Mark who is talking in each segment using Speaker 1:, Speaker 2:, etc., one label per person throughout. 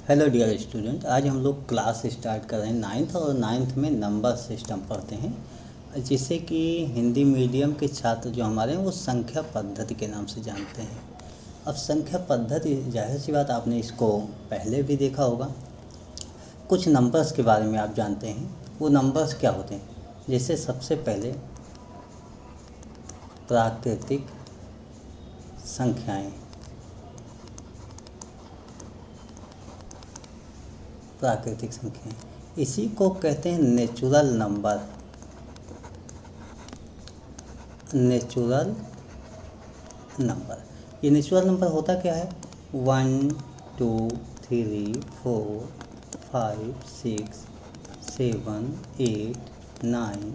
Speaker 1: Hello dear student, आज हम लोग क्लास स्टार्ट कर रहे हैं नाइन्थ और नाइन्थ में नंबर सिस्टम पढ़ते हैं, जिसे कि हिंदी मीडियम के छात्र जो हमारे हैं वो संख्या पद्धति के नाम से जानते हैं। अब संख्या पद्धति, जाहिर सी बात, आपने इसको पहले भी देखा होगा। कुछ नंबर्स के बारे में आप जानते हैं। वो नंबर्स क्या होते हैं? जैसे सबसे पहले प्राकृतिक संख्याएं। प्राकृतिक संख्याएं, इसी को कहते हैं नेचुरल नंबर। नेचुरल नंबर, ये नेचुरल नंबर होता क्या है? 1 2 3 4 5 6 7 8 9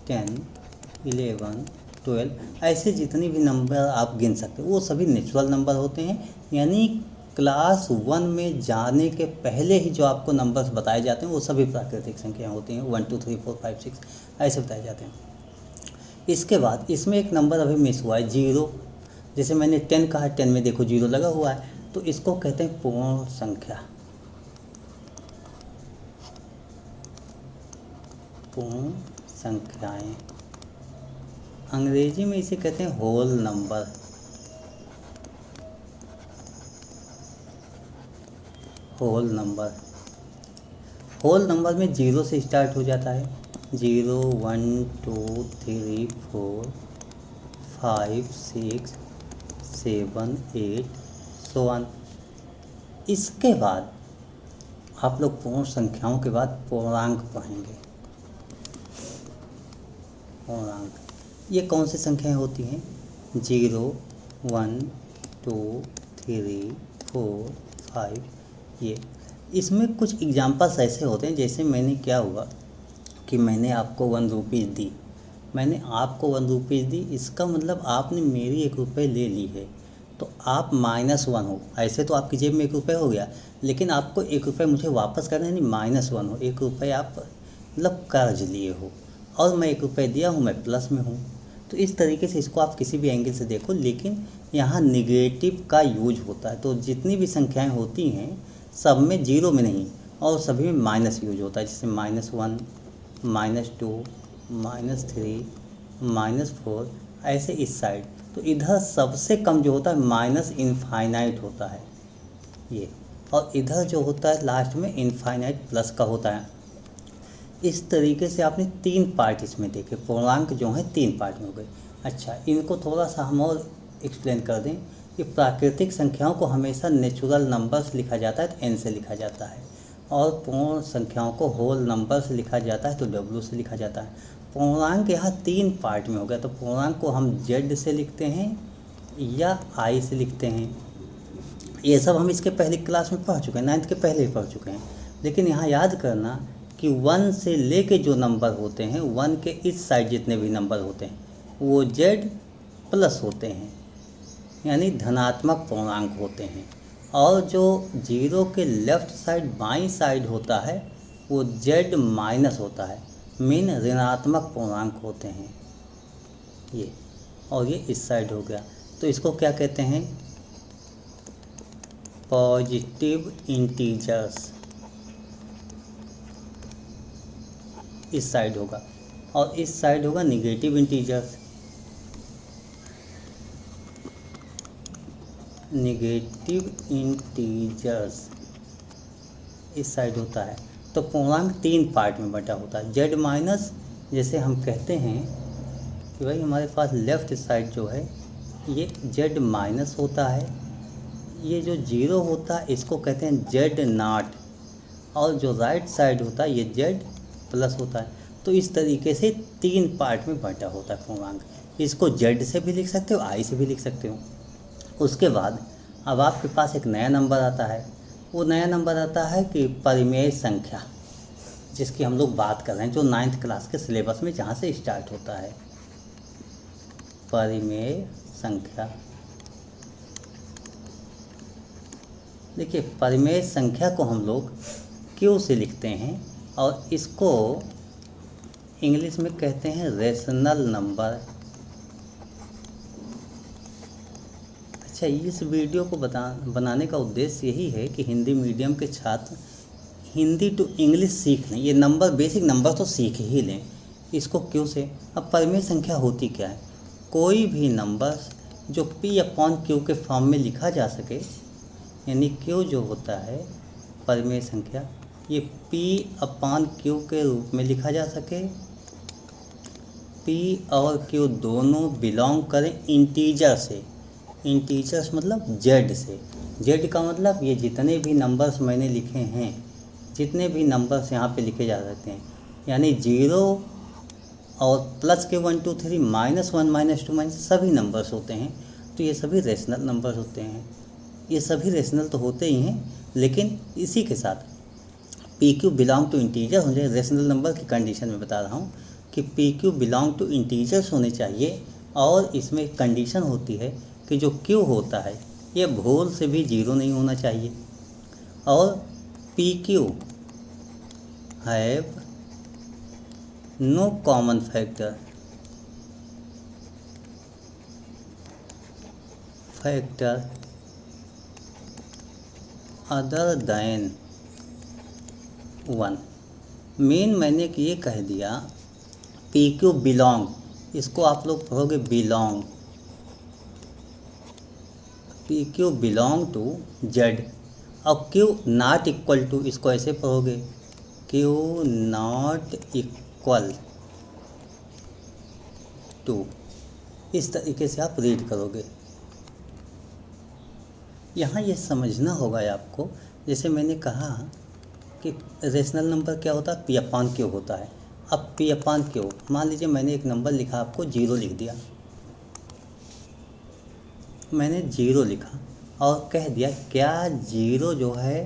Speaker 1: 10 11 12, ऐसे जितनी भी नंबर आप गिन सकते हो वो सभी नेचुरल नंबर होते हैं। यानी क्लास 1 में जाने के पहले ही जो आपको नंबर्स बताए जाते हैं वो सभी प्राकृतिक संख्याएं होती हैं। 1 2 3 4 5 6 ऐसे बताए जाते हैं। इसके बाद इसमें एक नंबर अभी मिस हुआ है, 0। जैसे मैंने 10 कहा, 10 में देखो 0 लगा हुआ है, तो इसको कहते हैं पूर्ण संख्या। पूर्ण संख्याएं, अंग्रेजी में इसे कहते हैं whole number. Whole number, whole number में 0 से स्टार्ट हो जाता है। 0 1 2 3 4 5 6 7 8 सो ऑन। इसके बाद आप लोग पूर्ण संख्याओं के बाद पूर्णांक पढ़ेंगे। पूर्णांक, ये कौन सी संख्याएं होती हैं? 0 1 2 3 4 5। ये इसमें कुछ एग्जांपल्स ऐसे होते हैं, जैसे मैंने क्या हुआ कि मैंने आपको 1 रुपीज़ दी। मैंने आपको 1 रुपीज़ दी, इसका मतलब आपने मेरी 1 रुपये ले ली है, तो आप -1 हो। ऐसे तो आपकी जेब में 1 रुपये हो गया, लेकिन आपको 1 रुपये मुझे वापस करना है, यानी -1 हो। 1 रुपये आप मतलब कर्ज लिए हो, और मैं 1 रुपये दिया हूँ, मैं प्लस में हूँ। तो इस तरीके से इसको आप किसी भी एंगल से देखो, लेकिन यहाँ निगेटिव का यूज होता है। तो जितनी भी संख्याएं होती हैं सब में 0 में नहीं, और सभी में माइनस यूज होता है। जैसे -1 -2 -3 -4, ऐसे इस साइड। तो इधर सबसे कम जो होता है माइनस इनफाइनाइट होता है ये, और इधर जो होता है लास्ट में इनफाइनाइट प्लस का होता है। इस तरीके से आपने 3 पार्ट इसमें देखे। पूर्णांक जो है 3 पार्ट में हो गए। अच्छा, इनको थोड़ा सा हम और एक्सप्लेन कर दें कि प्राकृतिक संख्याओं को हमेशा नेचुरल नंबर्स लिखा जाता है, तो n से लिखा जाता है, और पूर्ण संख्याओं को होल नंबर से लिखा जाता है, तो w से लिखा जाता है। पूर्णांक यहाँ 3 पार्ट में हो गया। तो पूर्णांक को हम z से लिखते हैं या i से लिखते हैं। ये सब हम इसके पहले क्लास में पढ़ चुके हैं, 9th के पहले ही पढ़ चुके हैं। लेकिन यहाँ याद करना कि 1 से लेके जो नंबर होते हैं, 1 के इस साइड जितने भी नंबर होते हैं वो z प्लस होते हैं, यानी धनात्मक पूर्णांक होते हैं। और जो 0 के लेफ़्ट साइड बाईं साइड होता है वो z माइनस होता है, मीन ऋणात्मक पूर्णांक होते हैं ये। और ये इस साइड हो गया, तो इसको क्या कहते हैं? Positive integers. इस साइड होगा, और इस साइड होगा निगेटिव इंटीजर्स। निगेटिव इंटीजर्स इस साइड होता है। तो पूर्णांक 3 पार्ट में बटा होता है। z माइनस, जैसे हम कहते हैं कि भाई हमारे पास लेफ़्ट साइड जो है ये z माइनस होता है, ये जो 0 होता है इसको कहते हैं z नॉट, और जो राइट साइड होता है ये z प्लस होता है। तो इस तरीके से 3 पार्ट में बटा होता है पूर्णांक। इसको z से भी लिख सकते हो, i से भी लिख सकते हो। उसके बाद अब आपके पास एक नया नंबर आता है। वो नया नंबर आता है कि परिमेय संख्या, जिसकी हम लोग बात कर रहे हैं, जो 9th क्लास के सिलेबस में जहाँ से स्टार्ट होता है। परिमेय संख्या, देखिए परिमेय संख्या को हम लोग q से लिखते हैं, और इसको इंग्लिश में कहते हैं रेशनल नंबर। अच्छा, इस वीडियो को बनाने का उद्देश्य यही है कि हिंदी मीडियम के छात्र हिंदी टू इंग्लिश सीख लें, ये नंबर बेसिक नंबर तो सीख ही लें। इसको क्यों से, अब परिमेय संख्या होती क्या है, कोई भी नंबर जो P/Q के फॉर्म में लिखा जा सके, यानी Q जो होता है परिमेय संख्या, ये P/Q के रूप में लिखा जा सके। P और Q दोनों बिलोंग करें इंटीजर से, इंटीजर्स मतलब Z से। Z का मतलब ये जितने भी नंबर्स मैंने लिखे हैं, जितने भी नंबर्स यहाँ पे लिखे जा सकते हैं, यानी 0 और प्लस के 1 2 3 -1 -2 सभी नंबर्स होते हैं। तो ये सभी रेशनल नंबर्स होते हैं, ये सभी रेशनल तो होते ही हैं, लेकिन इसी के साथ PQ बिलोंग टू इंटीजर होने, रेशनल नंबर की कंडीशन में बता रहा हूँ कि PQ बिलोंग टू इंटीजर्स होने चाहिए। और इसमें कंडीशन होती है कि जो Q होता है ये भूल से भी 0 नहीं होना चाहिए, और PQ have no common factor other than 1। मेन मैंने ये कह दिया PQ बिलोंग, इसको आप लोग पढ़ोगे belong, PQ belong to Z, और Q नॉट इक्वल टू, इसको ऐसे पढ़ोगे Q नॉट इक्वल टू, इस तरीके से आप रीड करोगे। यहाँ ये समझना होगा आपको, जैसे मैंने कहा कि रेशनल नंबर क्या होता है, P/Q होता है। अब P/Q, मान लीजिए मैंने एक नंबर लिखा, आपको 0 लिख दिया, मैंने 0 लिखा और कह दिया क्या 0 जो है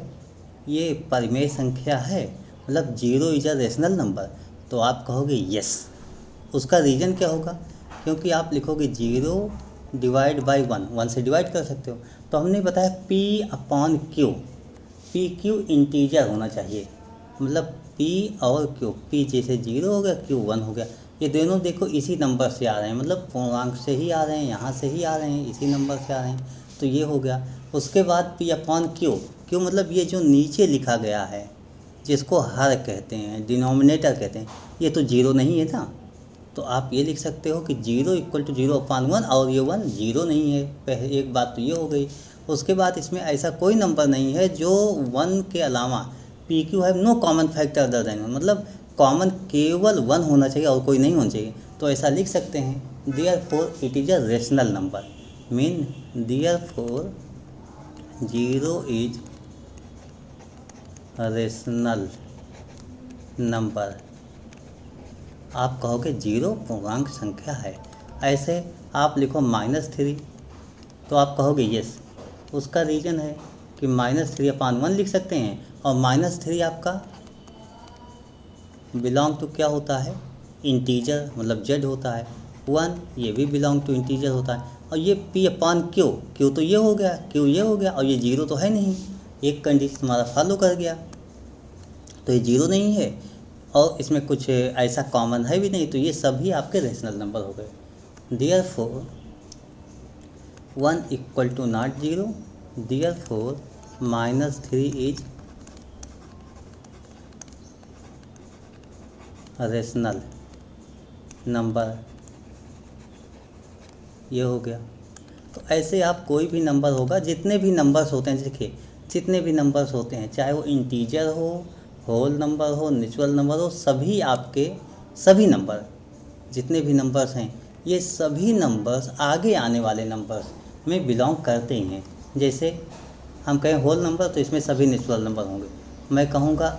Speaker 1: ये परिमेय संख्या है, मतलब 0 इज अ रेशनल नंबर, तो आप कहोगे यस। उसका रीज़न क्या होगा, क्योंकि आप लिखोगे 0 डिवाइड बाई 1 से डिवाइड कर सकते हो। तो हमने बताया P/Q, PQ इंटीजर होना चाहिए, मतलब P और Q, P जैसे 0 हो गया, Q 1 हो गया, ये दोनों देखो इसी नंबर से आ रहे हैं, मतलब पूर्णांक से ही आ रहे हैं, यहाँ से ही आ रहे हैं, इसी नंबर से आ रहे हैं, तो ये हो गया। उसके बाद P/Q, Q मतलब ये जो नीचे लिखा गया है, जिसको हर कहते हैं, डिनोमिनेटर कहते हैं, ये तो 0 नहीं है ना, तो आप ये लिख सकते हो कि 0 इक्वल टू 0/1, और ये 1 0 नहीं है। पहले एक बात तो ये हो गई। उसके बाद इसमें ऐसा कोई नंबर नहीं है जो 1 के अलावा, PQ है no common factor other than 1, मतलब कॉमन केवल 1 होना चाहिए और कोई नहीं होना चाहिए, तो ऐसा लिख सकते हैं therefore it is a rational number, mean therefore 0 is rational number. आप कहोगे 0 पूर्णांक संख्या है। ऐसे आप लिखो -3, तो आप कहोगे यस। उसका रीज़न है कि -3/1 लिख सकते हैं, और -3 आपका बिलोंग टू क्या होता है, इंटीजर, मतलब Z होता है। 1 ये भी बिलोंग टू इंटीजर होता है, और ये P/Q, Q तो ये हो गया, Q ये हो गया, और ये 0 तो है नहीं, एक कंडीशन हमारा फॉलो कर गया, तो ये 0 नहीं है, और इसमें कुछ ऐसा कॉमन है भी नहीं, तो ये सभी आपके रेशनल नंबर हो गए। Therefore 1 equal to not 0, therefore -3 is rational number, ये हो गया। तो ऐसे आप कोई भी नंबर होगा, जितने भी नंबर्स होते हैं, देखिए जितने भी नंबर्स होते हैं, चाहे वो इंटीजर हो, होल नंबर हो, नेचुरल नंबर हो, सभी आपके सभी नंबर जितने भी नंबर्स हैं, ये सभी नंबर्स आगे आने वाले नंबर्स में बिलोंग करते ही हैं। जैसे हम कहें होल नंबर, तो इसमें सभी नेचुरल नंबर होंगे। मैं कहूँगा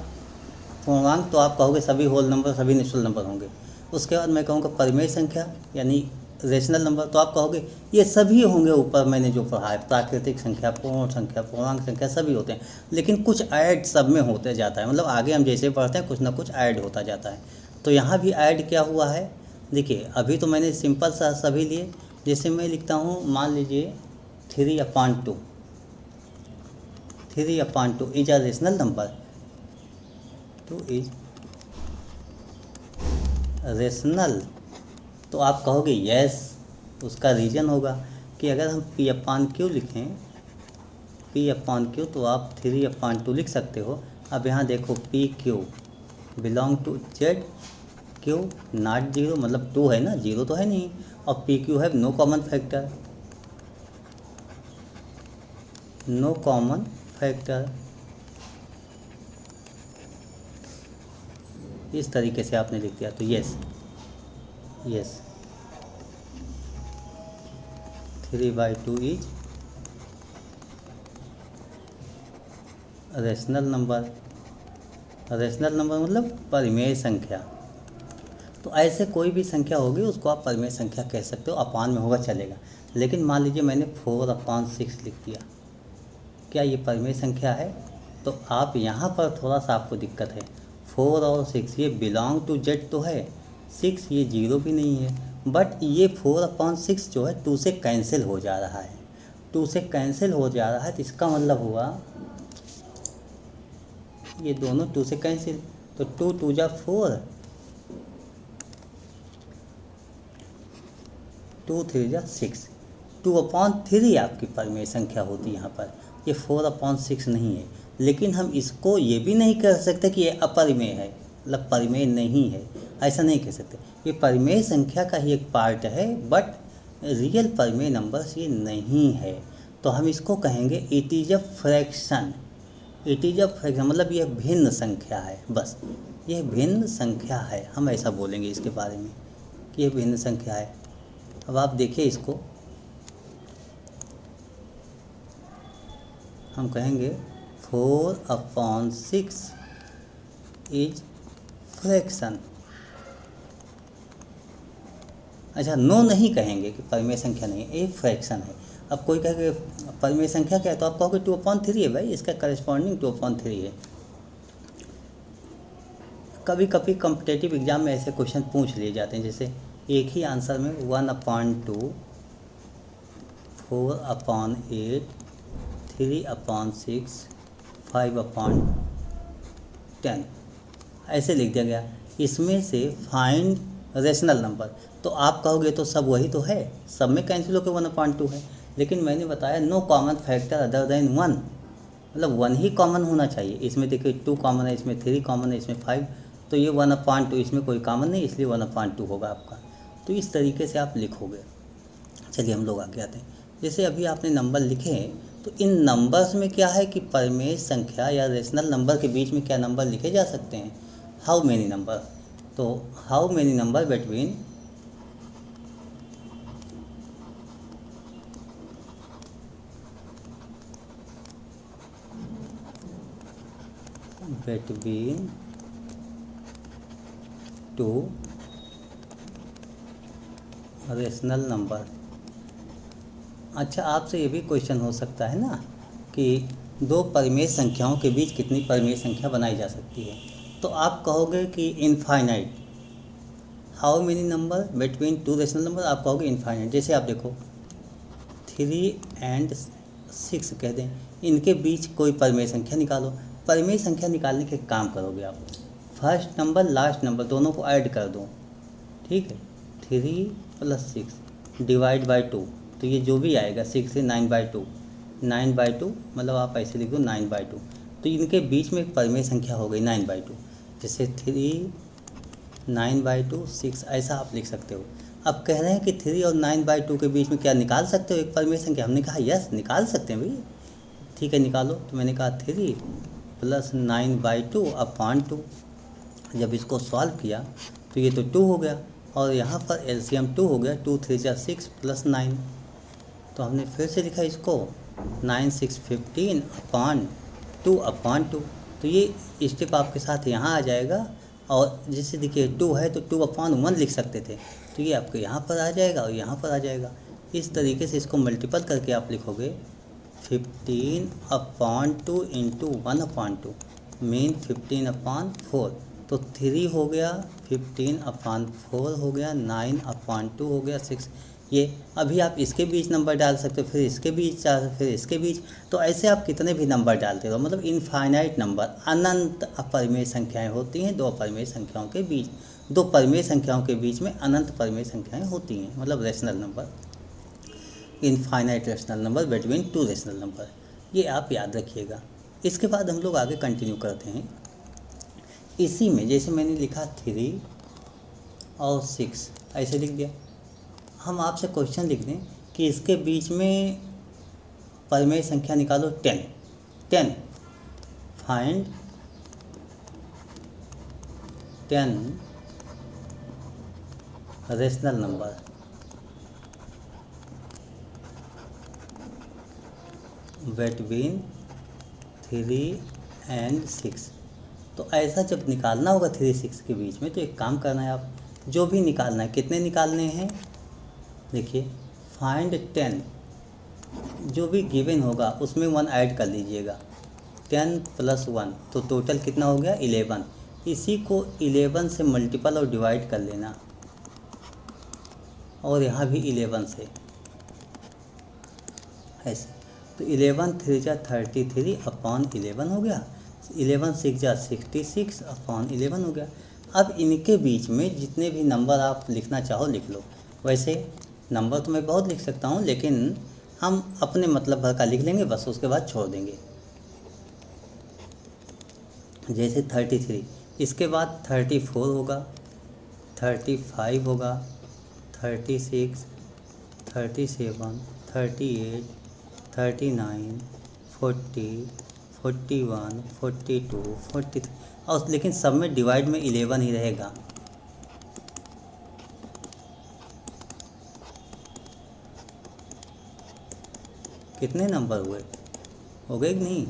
Speaker 1: पूर्णांक, तो आप कहोगे सभी होल नंबर, सभी नेचुरल नंबर होंगे। उसके बाद मैं कहूँगा परिमेय संख्या यानी रेशनल नंबर, तो आप कहोगे ये सभी होंगे। ऊपर मैंने जो पढ़ा है, प्राकृतिक संख्या, पूर्ण संख्या, पूर्णांक संख्या, सभी होते हैं, लेकिन कुछ ऐड सब में होते जाता है, मतलब आगे हम जैसे पढ़ते हैं कुछ ना कुछ ऐड होता जाता है। तो यहाँ भी ऐड क्या हुआ है, देखिए अभी तो मैंने सिंपल सा सभी लिए। जैसे मैं लिखता हूँ, मान लीजिए 3/2, 3/2 is a rational number, 2 is rational, तो आप कहोगे यस। उसका रीज़न होगा कि अगर हम पी अपान क्यू लिखें, पी अपान क्यू, तो आप 3/2 लिख सकते हो। अब यहाँ देखो p q belong to z, q not zero, मतलब 2 है ना, जीरो तो है नहीं, और पी क्यू है no common factor, no common factor. इस तरीके से आपने लिख दिया तो yes, yes 3/2 is rational number. Rational number मतलब परिमेय संख्या। तो ऐसे कोई भी संख्या होगी उसको आप परिमेय संख्या कह सकते हो, अपान में होगा चलेगा। लेकिन मान लीजिए मैंने 4/6 लिख दिया, क्या ये परिमेय संख्या है? तो आप यहाँ पर थोड़ा सा आपको दिक्कत है, 4 और 6 ये बिलोंग टू जेड तो है, 6 ये जीरो भी नहीं है, बट ये 4/6 जो है 2 से कैंसिल हो जा रहा है, 2 से कैंसिल हो जा रहा है, तो इसका मतलब हुआ ये दोनों 2 से कैंसिल, तो 2 2 जा 4, 2 3 जा 6, 2/3 आपकी परिमेय संख्या होती है यहाँ पर, ये 4/6 नहीं है। लेकिन हम इसको ये भी नहीं कह सकते कि ये अपरिमेय है, मतलब परिमेय नहीं है, ऐसा नहीं कह सकते। ये परिमेय संख्या का ही एक पार्ट है, बट रियल परिमेय नंबर्स ये नहीं है। तो हम इसको कहेंगे it is a fraction, it is a fraction, मतलब यह भिन्न संख्या है, बस यह भिन्न संख्या है, हम ऐसा बोलेंगे इसके बारे में कि यह भिन्न संख्या है। अब आप देखिए इसको, हम कहेंगे 4/6 इज फ्रैक्शन। अच्छा, नो नहीं कहेंगे कि परिमेय संख्या नहीं है, ये फ्रैक्शन है। अब कोई कहे कि परिमेय संख्या क्या है, तो आप कहोगे 2/3 है भाई, इसका करस्पॉन्डिंग 2/3 है। कभी कभी कॉम्पिटेटिव एग्जाम में ऐसे क्वेश्चन पूछ लिए जाते हैं, जैसे एक ही आंसर में 1/2, 4/8, 3/6, 5/10 ऐसे लिख दिया गया, इसमें से फाइंड रेशनल नंबर। तो आप कहोगे तो सब वही तो है, सब में कैंसिल होकर 1/2 है, लेकिन मैंने बताया no common factor other than 1, मतलब 1 ही कॉमन होना चाहिए। इसमें देखिए 2 कॉमन है, इसमें 3 कॉमन है, इसमें 5, तो ये 1/2, इसमें कोई कॉमन नहीं, इसलिए 1/2 होगा आपका। तो इस तरीके से आप लिखोगे। चलिए हम लोग आगे आते हैं। जैसे अभी आपने नंबर लिखे हैं, तो इन नंबर्स में क्या है कि परिमेय संख्या या रेशनल नंबर के बीच में क्या नंबर लिखे जा सकते हैं, हाउ मेनी नंबर। तो how many number between two rational number. अच्छा, आपसे ये भी क्वेश्चन हो सकता है ना कि दो परिमेय संख्याओं के बीच कितनी परिमेय संख्या बनाई जा सकती है, तो आप कहोगे कि infinite. How many number between 2 rational number, आप कहोगे इनफाइनाइट। जैसे आप देखो 3 और 6 कह दें, इनके बीच कोई परिमेय संख्या निकालो। परिमेय संख्या निकालने के काम करोगे आप, फर्स्ट नंबर लास्ट नंबर दोनों को ऐड कर दो, ठीक है। 3 + 6 डिवाइड बाई 2, तो ये जो भी आएगा 6 से 9/2, 9/2 मतलब आप ऐसे लिख दो 9/2, तो इनके बीच में एक परिमेय संख्या हो गई 9/2। जैसे 3 9/2 6 ऐसा आप लिख सकते हो। अब कह रहे हैं कि 3 और 9/2 के बीच में क्या निकाल सकते हो एक परिमेय संख्या, हमने कहा यस निकाल सकते हैं भाई, ठीक है निकालो। तो मैंने कहा 3 + 9/2/2। जब इसको सॉल्व किया तो ये तो 2 हो गया, और यहाँ पर एलसीएम 2 हो गया, 2 3 जा 6 + 9, तो हमने फिर से लिखा इसको 9 6 15/2/2। तो ये स्टेप आपके साथ यहाँ आ जाएगा, और जैसे देखिए 2 है तो 2/1 लिख सकते थे, तो ये आपके यहाँ पर आ जाएगा और यहाँ पर आ जाएगा। इस तरीके से इसको मल्टीपल करके आप लिखोगे 15/2 × 1/2 मीन 15/4, तो 3 हो गया, 15/4 हो गया, 9/2 हो गया, 6। ये अभी आप इसके बीच नंबर डाल सकते हो, फिर इसके बीच, फिर इसके बीच, तो ऐसे आप कितने भी नंबर डालते रहो, मतलब इनफाइनाइट नंबर, अनंत अपरिमेय संख्याएं होती हैं। दो अपरिमेय संख्याओं के बीच, दो परिमेय संख्याओं के बीच में अनंत परिमेय संख्याएं होती हैं, मतलब rational number. Infinite rational number between two rational number, ये आप याद रखिएगा। इसके बाद हम लोग आगे कंटिन्यू करते हैं। इसी में जैसे मैंने लिखा 3 और 6 ऐसे लिख दिया, हम आपसे क्वेश्चन लिख दें कि इसके बीच में परिमेय संख्या निकालो 10 find 10 rational number between 3 and 6। तो ऐसा जब निकालना होगा 3-6 के बीच में, तो एक काम करना है, आप जो भी निकालना है, कितने निकालने हैं, देखिए फाइंड 10, जो भी गिवन होगा उसमें 1 ऐड कर लीजिएगा, 10 + 1 तो टोटल कितना हो गया 11। इसी को 11 से मल्टीपल और डिवाइड कर लेना, और यहाँ भी 11 से ऐसे, तो 11 3 जा 33 अपॉन 11 हो गया, 11 6 जा 66 अपॉन 11 हो गया। अब इनके बीच में जितने भी नंबर आप लिखना चाहो लिख लो। वैसे नंबर तो मैं बहुत लिख सकता हूँ, लेकिन हम अपने मतलब भर का लिख लेंगे बस, उसके बाद छोड़ देंगे। जैसे 33, इसके बाद 34 होगा, 35 होगा, 36, 37, 38, 39, 40, 41, 42, 43, और लेकिन सब में डिवाइड में 11 ही रहेगा। कितने नंबर हुए, हो गए कि नहीं,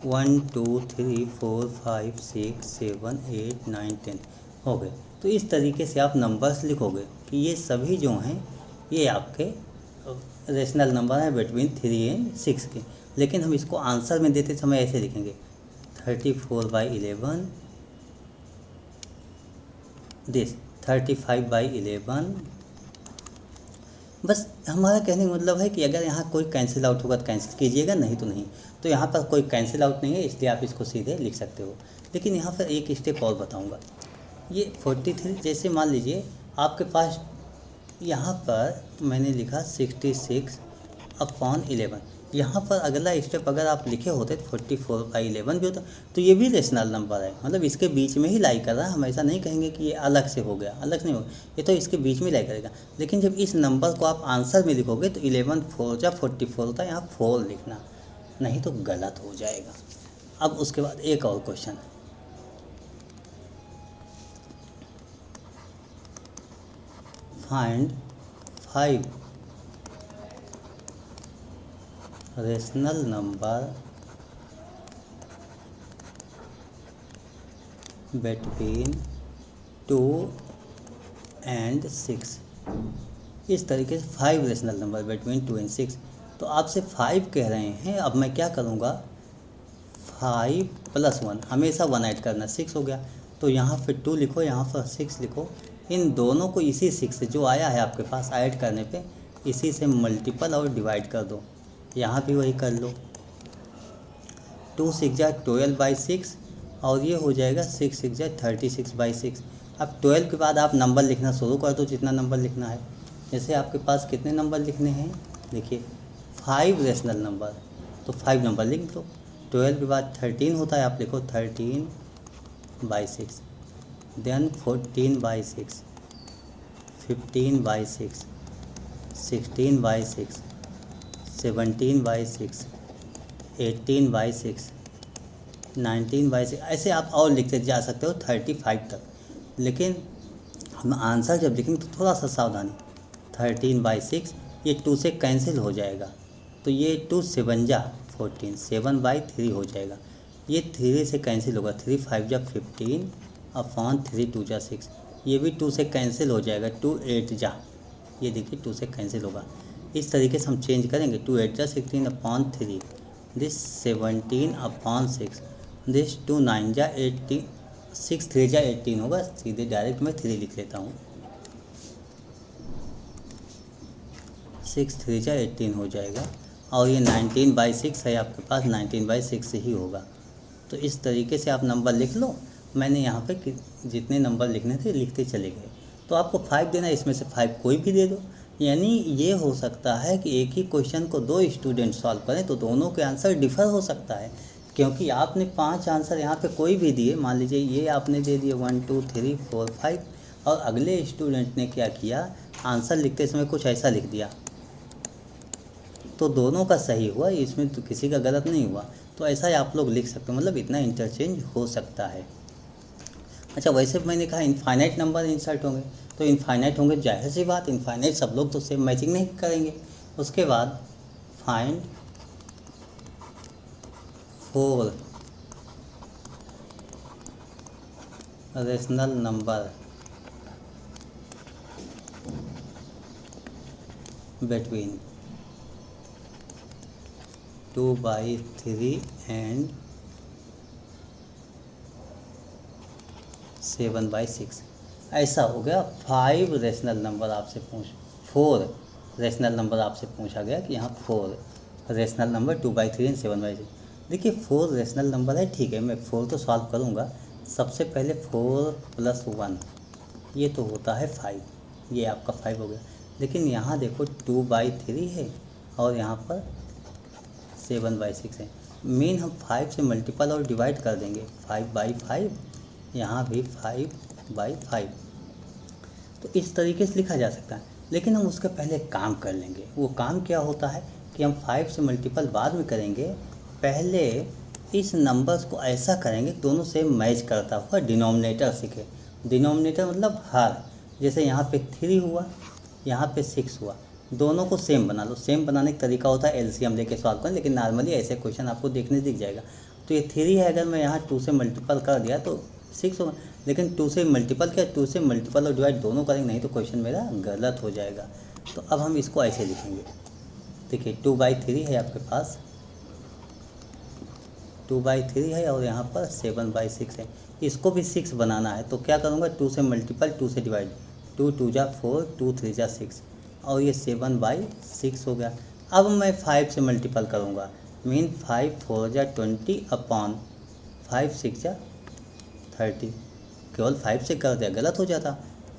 Speaker 1: 1 2 3 4 5 6 7 8 9 10 हो गए। तो इस तरीके से आप नंबर्स लिखोगे कि ये सभी जो हैं ये आपके रेशनल नंबर हैं बिटवीन 3 and 6 के। लेकिन हम इसको आंसर में देते समय ऐसे लिखेंगे 34/11, दिस 35/11। बस हमारा कहने का मतलब है कि अगर यहाँ कोई कैंसिल आउट होगा तो कैंसिल कीजिएगा, नहीं तो नहीं। तो यहाँ पर कोई कैंसिल आउट नहीं है, इसलिए आप इसको सीधे लिख सकते हो। लेकिन यहाँ पर एक स्टेप और बताऊँगा। ये 43, जैसे मान लीजिए आपके पास यहाँ पर मैंने लिखा 66 अपॉन 11, यहाँ पर अगला स्टेप अगर आप लिखे होते तो 44/11 भी होता, तो ये भी रेशनल नंबर है, मतलब इसके बीच में ही लाई कर रहा है। हम ऐसा नहीं कहेंगे कि ये अलग से हो गया, अलग से नहीं होगा, ये तो इसके बीच में लाई करेगा। लेकिन जब इस नंबर को आप आंसर में लिखोगे तो 11 4 जा 44 होता है, यहाँ 4 लिखना, नहीं तो गलत हो जाएगा। अब उसके बाद एक और question, find 5 rational number between 2 and 6। इस तरीके से 5 रेशनल नंबर बिटवीन 2 and 6। तो आपसे 5 कह रहे हैं, अब मैं क्या करूँगा, 5 + 1, हमेशा 1 ऐड करना, 6 हो गया। तो यहाँ पे 2 लिखो, यहाँ पर 6 लिखो, इन दोनों को इसी 6 से जो आया है आपके पास ऐड करने पे, इसी से मल्टीपल और डिवाइड कर दो। यहाँ भी वही कर लो, 2 6 जा 12/6, और ये हो जाएगा 6 6 जा 36/6। अब 12 के बाद आप नंबर लिखना शुरू कर दो, जितना नंबर लिखना है। जैसे आपके पास कितने नंबर लिखने हैं, देखिए 5 रेशनल नंबर, तो 5 नंबर लिख दो। 12 के बाद 13 होता है, आप लिखो 13/6, देन 14/6, 15/6, 16/6, 17/6, 18/6, 19/6, ऐसे आप और लिखते जा सकते हो 35 तक। लेकिन हम आंसर जब लिखेंगे तो थोड़ा सा सावधानी, 13/6, ये 2 से कैंसिल हो जाएगा, तो ये 2 7 जा 14, 7/3 हो जाएगा। ये 3 से कैंसिल होगा, 3 5 जा 15 अपॉन 3 2 जा 6, ये भी 2 से कैंसिल हो जाएगा, 2 8 जा, ये देखिए 2 से कैंसिल होगा। इस तरीके से हम चेंज करेंगे, 2 8 जा 16 अपॉन 3, दिस 17 अपॉन 6, दिस 2 9 जा 18, 6 3 जा 18 होगा। सीधे डायरेक्ट मैं 3 लिख लेता हूँ, 6 3 जा 18 हो जाएगा। और ये 19/6 है आपके पास, 19/6 ही होगा। तो इस तरीके से आप नंबर लिख लो। मैंने यहाँ पे जितने नंबर लिखने थे लिखते चले गए। तो आपको 5 देना है, इसमें से 5 कोई भी दे दो, यानी ये हो सकता है कि एक ही क्वेश्चन को दो स्टूडेंट सॉल्व करें तो दोनों के आंसर डिफर हो सकता है, क्योंकि आपने 5 आंसर यहाँ पे कोई भी दिए, मान लीजिए ये आपने दे दिए 1 2 3 4 5, और अगले स्टूडेंट ने क्या किया, आंसर लिखते समय कुछ ऐसा लिख दिया, तो दोनों का सही हुआ, इसमें तो किसी का गलत नहीं हुआ। तो ऐसा ही आप लोग लिख सकते हो, मतलब इतना इंटरचेंज हो सकता है। अच्छा, वैसे मैंने कहा इनफाइनाइट नंबर इंसर्ट होंगे, तो इनफाइनाइट होंगे, जाहिर सी बात इनफाइनाइट सब लोग तो सेम मैचिंग नहीं करेंगे। उसके बाद find 4 rational number between 2/3 and 7/6। ऐसा हो गया 5 रेशनल नंबर आपसे 4 रेशनल नंबर आपसे पूछा गया कि यहाँ 4 रेशनल नंबर 2/3 एंड 7/6। देखिए 4 रेशनल नंबर है, ठीक है, मैं 4 तो सॉल्व करूँगा। सबसे पहले 4 + 1 ये तो होता है 5, ये आपका 5 हो गया। लेकिन यहाँ देखो 2/3 है और यहाँ पर 7/6 है। मेन हम 5 से मल्टीपल और डिवाइड कर देंगे, 5/5, यहाँ भी 5/5। तो इस तरीके से लिखा जा सकता है, लेकिन हम उसके पहले काम कर लेंगे। वो काम क्या होता है कि हम 5 से मल्टीपल बाद में करेंगे, पहले इस नंबर्स को ऐसा करेंगे दोनों से मैच करता हुआ डिनोमिनेटर सीखे। डिनोमिनेटर मतलब हर, जैसे यहाँ पे 3 हुआ, यहाँ पे 6 हुआ, दोनों को सेम बना लो। सेम बनाने का तरीका होता है एलसीएम लेके सॉल्व करें, लेकिन नॉर्मली ऐसे क्वेश्चन आपको देखने दिख जाएगा। तो ये 3 है, अगर मैं यहाँ 2 से मल्टीपल कर दिया तो 6 होगा, लेकिन 2 से मल्टीपल क्या, 2 से मल्टीपल और डिवाइड दोनों करेंगे, नहीं तो क्वेश्चन मेरा गलत हो जाएगा। तो अब हम इसको ऐसे लिखेंगे, देखिए 2/3 है आपके पास, 2/3 है और यहाँ पर 7/6 है। इसको भी 6 बनाना है, तो क्या करूँगा, 2 से मल्टीपल 2 से डिवाइड, 2 2 जा 4, 2 3 जा 6, और ये 7/6 हो गया। अब मैं 5 से मल्टीपल करूँगा, मीन 5 4 जा 20 अपॉन 5 6 जा 30। केवल 5 से कर दिया गलत हो जाता,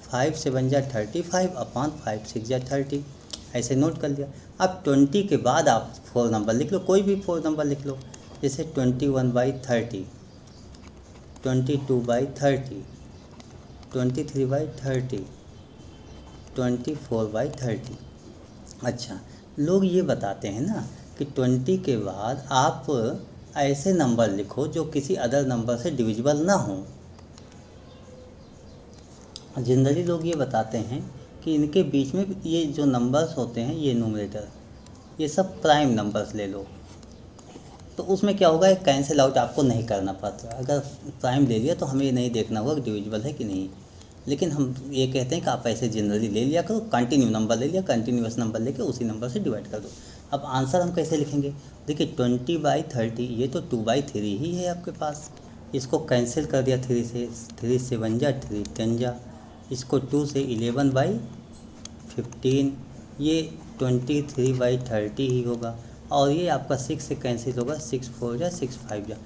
Speaker 1: 5 7 जा 35 अपॉन 5 6 जा 30, ऐसे नोट कर लिया। अब 20 के बाद आप 4 नंबर लिख लो, कोई भी 4 नंबर लिख लो, जैसे 21/30, 22/30, 23/30, 24/30। अच्छा, लोग ये बताते हैं ना कि 20 के बाद आप ऐसे नंबर लिखो जो किसी अदर नंबर से डिविजिबल ना हो। जनरली लोग ये बताते हैं कि इनके बीच में ये जो नंबर्स होते हैं, ये न्यूमरेटर, ये सब प्राइम नंबर्स ले लो, तो उसमें क्या होगा, एक कैंसिल आउट आपको नहीं करना पड़ता। अगर प्राइम ले लिया तो हमें ये नहीं देखना होगा कि डिविजिबल है कि नहीं। लेकिन हम ये कहते हैं कि आप ऐसे जनरली ले लिया करो, कंटिन्यू नंबर ले लिया, कंटिन्यूस नंबर लेके उसी नंबर से डिवाइड कर दो। अब आंसर हम कैसे लिखेंगे, देखिए 20/30 ये तो 2/3 ही है आपके पास, इसको कैंसिल कर दिया 3 से, 3 7 जा 3 10 जा, इसको 2 से 11/15, ये 23/30 ही होगा, और ये आपका 6 से कैंसिल होगा, 6 4 जा 6 5 जा,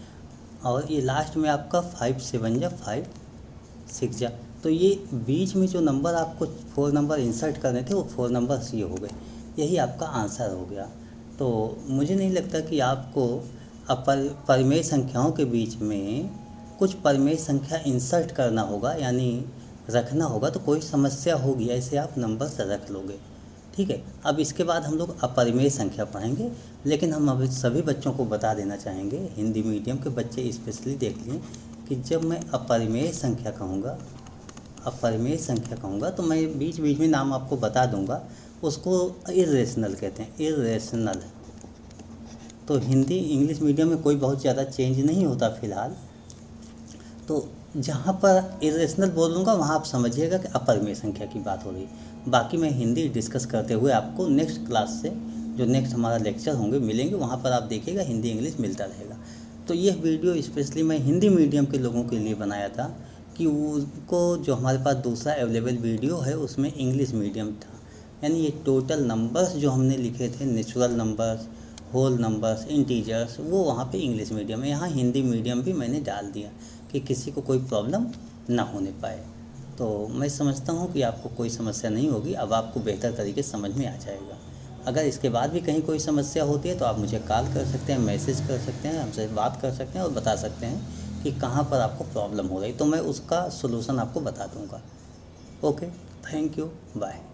Speaker 1: और ये लास्ट में आपका 5 7 जा 5 6 जा। तो ये बीच में जो नंबर आपको 4 नंबर इंसर्ट करने थे वो 4 नंबर्स ये हो गए, यही आपका आंसर हो गया। तो मुझे नहीं लगता कि आपको परिमेय संख्याओं के बीच में कुछ परिमेय संख्या इंसर्ट करना होगा, यानी रखना होगा, तो कोई समस्या होगी, ऐसे आप नंबर्स रख लोगे, ठीक है। अब इसके बाद हम लोग अपरिमेय संख्या पढ़ेंगे, लेकिन हम अभी सभी बच्चों को बता देना चाहेंगे, हिंदी मीडियम के बच्चे स्पेशली देख लें कि जब मैं अपरिमेय संख्या कहूँगा, अपरिमेय संख्या कहूँगा तो मैं बीच बीच में नाम आपको बता दूँगा, उसको इर्रेशनल कहते हैं, इर्रेशनल। तो हिंदी इंग्लिश मीडियम में कोई बहुत ज़्यादा चेंज नहीं होता फ़िलहाल, तो जहाँ पर इर्रेशनल बोलूँगा वहाँ आप समझिएगा कि अपरिमेय संख्या की बात हो रही। बाकी मैं हिंदी डिस्कस करते हुए आपको नेक्स्ट क्लास से, जो नेक्स्ट हमारा लेक्चर होंगे मिलेंगे, वहाँ पर आप देखिएगा हिंदी इंग्लिश मिलता रहेगा। तो यह वीडियो स्पेशली मैं हिंदी मीडियम के लोगों के लिए बनाया था कि उनको, जो हमारे पास दूसरा अवेलेबल वीडियो है उसमें इंग्लिश मीडियम था, यानी ये टोटल नंबर्स जो हमने लिखे थे, natural numbers, whole numbers, integers, वो वहाँ पे इंग्लिश मीडियम है। यहाँ हिंदी मीडियम भी मैंने डाल दिया कि किसी को कोई प्रॉब्लम ना होने पाए। तो मैं समझता हूँ कि आपको कोई समस्या नहीं होगी, अब आपको बेहतर तरीके से समझ में आ जाएगा। अगर इसके बाद भी कहीं कोई समस्या होती है तो आप मुझे कॉल कर सकते हैं, मैसेज कर सकते हैं, हमसे बात कर सकते हैं और बता सकते हैं कि कहाँ पर आपको प्रॉब्लम हो रही, तो मैं उसका सलूशन आपको बता दूँगा। Okay, thank you, bye.